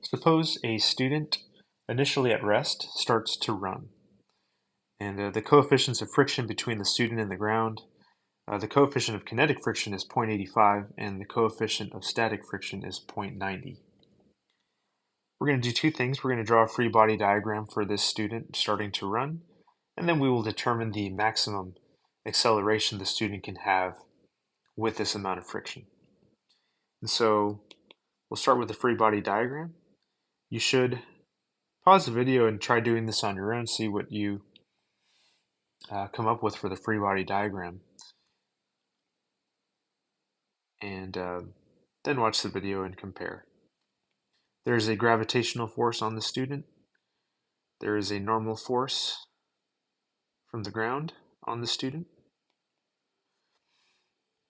Suppose a student initially at rest starts to run, and the coefficients of friction between the student and the ground, the coefficient of kinetic friction is 0.85, and the coefficient of static friction is 0.90. We're going to do two things. We're going to draw a free body diagram for this student starting to run, and then we will determine the maximum acceleration the student can have with this amount of friction. And so we'll start with the free body diagram. You should pause the video and try doing this on your own, see what you come up with for the free body diagram. And then watch the video and compare. There is a gravitational force on the student. There is a normal force from the ground on the student.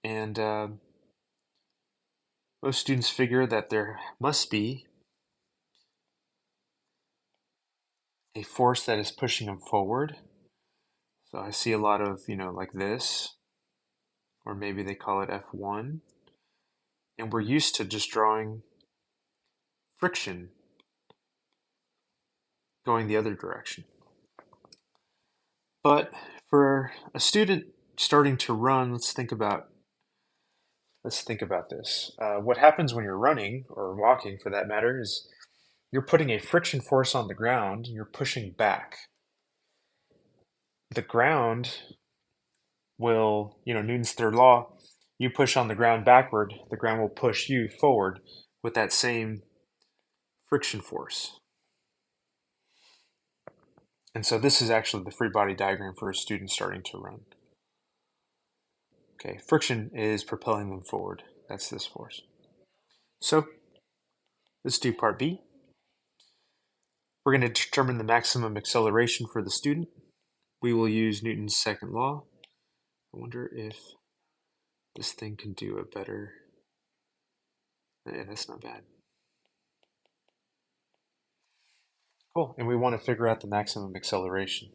And most students figure that there must be a force that is pushing them forward. So I see a lot of, like this, or maybe they call it F1. And we're used to just drawing friction going the other direction. But for a student starting to run, let's think about this. What happens when you're running, or walking for that matter, is you're putting a friction force on the ground, and you're pushing back. The ground will, Newton's third law, you push on the ground backward, the ground will push you forward with that same friction force. And so this is actually the free body diagram for a student starting to run. Okay, friction is propelling them forward. That's this force. So let's do part B. We're going to determine the maximum acceleration for the student. We will use Newton's second law. I wonder if this thing can do a better. Yeah, that's not bad. Cool, and we want to figure out the maximum acceleration.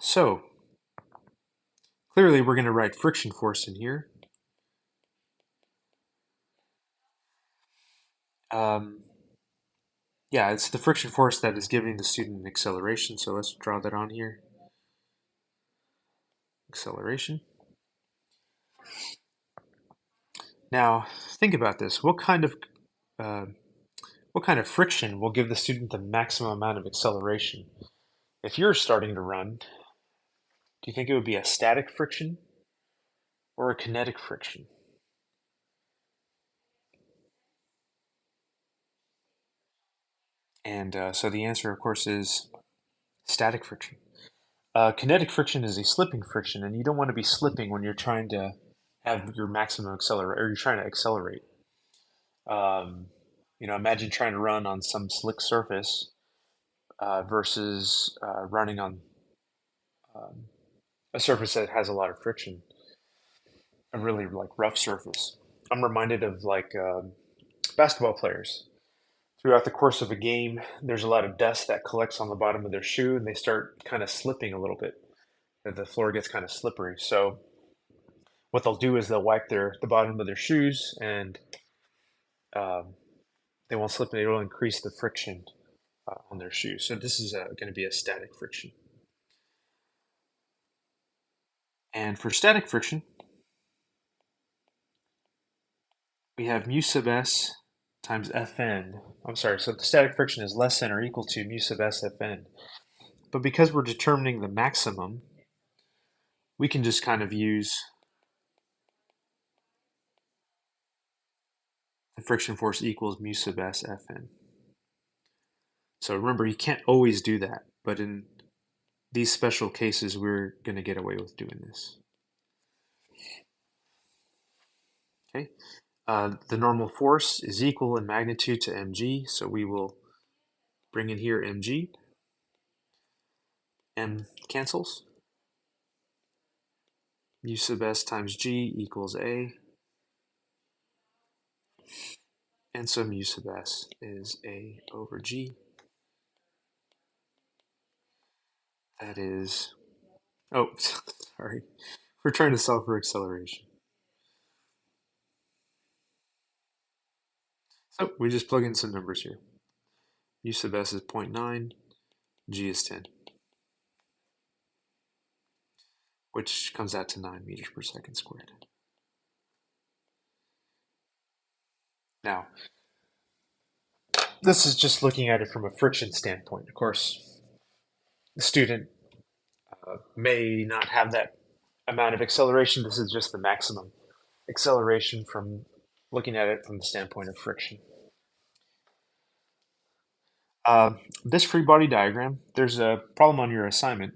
So, clearly we're going to write friction force in here. Yeah, it's the friction force that is giving the student an acceleration, so let's draw that on here. Acceleration. Now, think about this. What kind of friction will give the student the maximum amount of acceleration? If you're starting to run, do you think it would be a static friction or a kinetic friction? And so the answer, of course, is static friction. Kinetic friction is a slipping friction, and you don't want to be slipping when you're trying to have your maximum accelerate, or you're trying to accelerate. Um, imagine trying to run on some slick surface versus running on a surface that has a lot of friction, a really like rough surface. I'm reminded of basketball players. Throughout the course of a game, there's a lot of dust that collects on the bottom of their shoe, and they start kind of slipping a little bit. The floor gets kind of slippery. So what they'll do is they'll wipe the bottom of their shoes, and um, they won't slip, and it will increase the friction on their shoes. So this is going to be a static friction. And for static friction, we have mu sub s times Fn. I'm sorry, so the static friction is less than or equal to mu sub s Fn. But because we're determining the maximum, we can just kind of use the friction force equals mu sub s Fn. So remember, you can't always do that, but in these special cases, we're going to get away with doing this. Okay, the normal force is equal in magnitude to mg, so we will bring in here mg. M cancels. Mu sub s times g equals a. And so mu sub s is a over g. That is, oh, sorry. We're trying to solve for acceleration. So we just plug in some numbers here. U sub s is 0.9, g is 10, which comes out to 9 meters per second squared. Now, this is just looking at it from a friction standpoint. Of course, the student may not have that amount of acceleration. This is just the maximum acceleration from looking at it from the standpoint of friction. This free body diagram, there's a problem on your assignment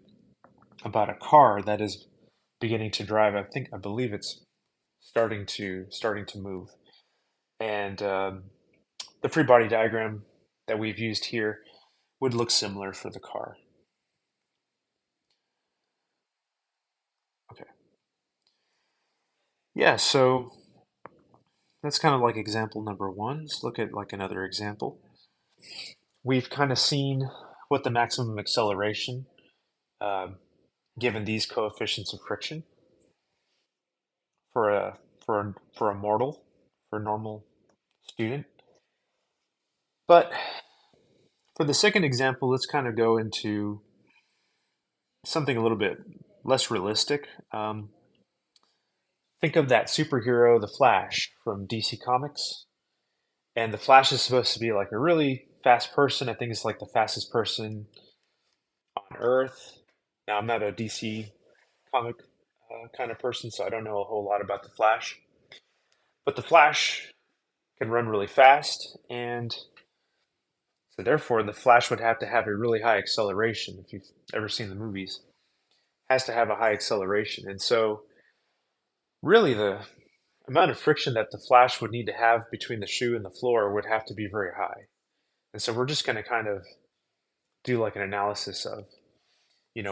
about a car that is beginning to drive. I believe it's starting to move, and the free body diagram that we've used here would look similar for the car. Okay, yeah. So that's kind of like example number one. Let's look at like another example. We've kind of seen what the maximum acceleration uh, given these coefficients of friction for a mortal, for a normal student. But for the second example, let's kind of go into something a little bit less realistic. Think of that superhero, the Flash from DC Comics, and the Flash is supposed to be like a really fast person. I think it's like the fastest person on Earth. Now, I'm not a DC comic kind of person, so I don't know a whole lot about the Flash. But the Flash can run really fast, and so therefore the Flash would have to have a really high acceleration. If you've ever seen the movies, has to have a high acceleration, and so really the amount of friction that the Flash would need to have between the shoe and the floor would have to be very high. And so we're just going to kind of do like an analysis of,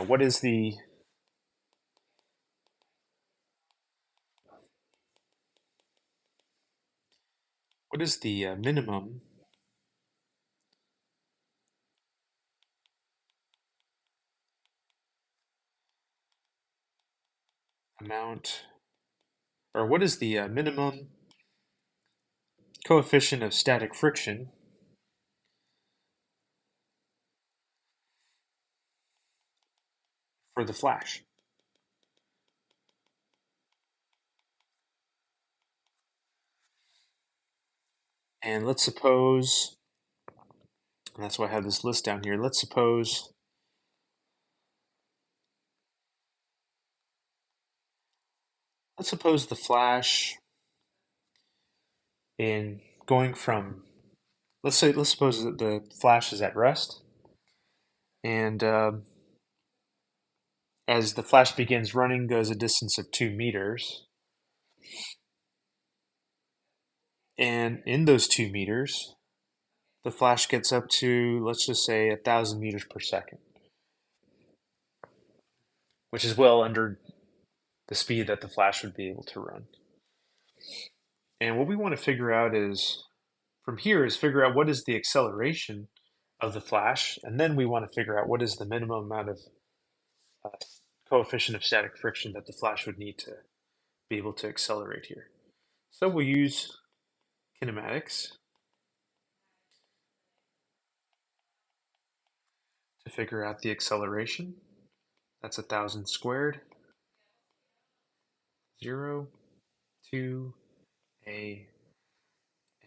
what is the minimum amount, or what is the minimum coefficient of static friction for the Flash? And let's suppose, and that's why I have this list down here. Let's suppose the Flash in going from, let's suppose that the Flash is at rest, and as the Flash begins running, goes a distance of 2 meters. And in those 2 meters, the Flash gets up to, let's just say, 1,000 meters per second, which is well under the speed that the Flash would be able to run. And what we want to figure out from here is figure out what is the acceleration of the Flash, and then we want to figure out what is the minimum amount of uh, coefficient of static friction that the Flash would need to be able to accelerate here. So we'll use kinematics to figure out the acceleration. That's 1,000 squared, 0, 2, a,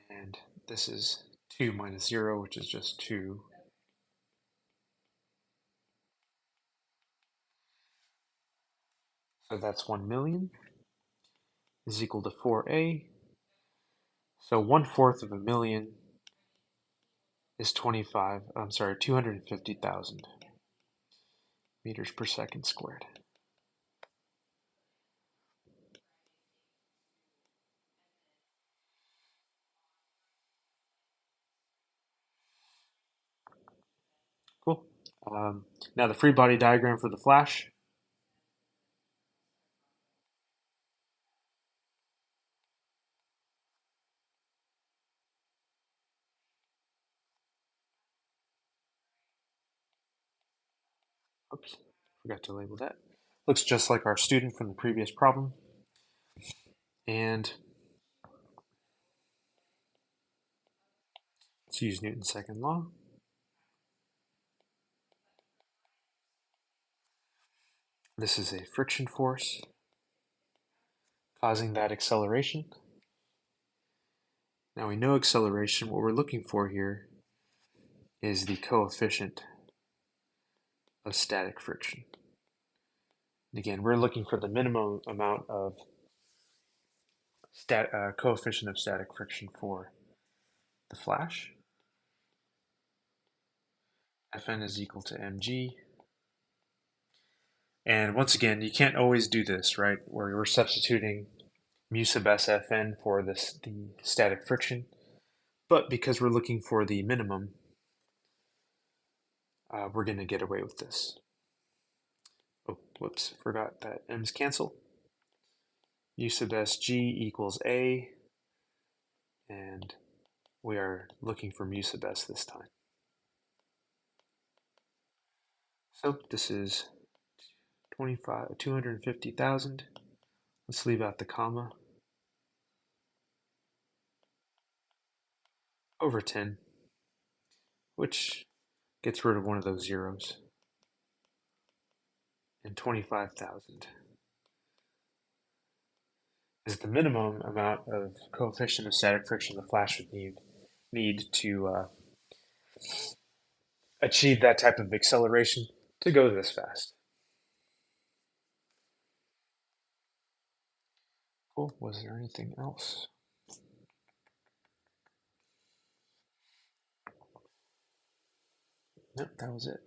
and this is 2 minus 0, which is just 2. So that's 1 million is equal to 4a. So 1/4 of a million is 250,000 meters per second squared. Cool. Now the free body diagram for the Flash. Oops, forgot to label that. Looks just like our student from the previous problem. And Let's use Newton's second law. This is a friction force causing that acceleration. Now we know acceleration. What we're looking for here is the coefficient of static friction. And again, we're looking for the minimum amount of coefficient of static friction for the flash. Fn is equal to mg. And once again, you can't always do this, right? Where we're substituting mu sub s Fn for the static friction. But because we're looking for the minimum, we're going to get away with this. Oh, whoops, forgot that m's cancel. U sub sg equals a, and we are looking for mu sub s this time. So this is 250,000. Let's leave out the comma. Over 10, which gets rid of one of those zeros. And 25,000 is the minimum amount of coefficient of static friction the flash would need to achieve that type of acceleration to go this fast. Cool. Was there anything else? Nope, that was it.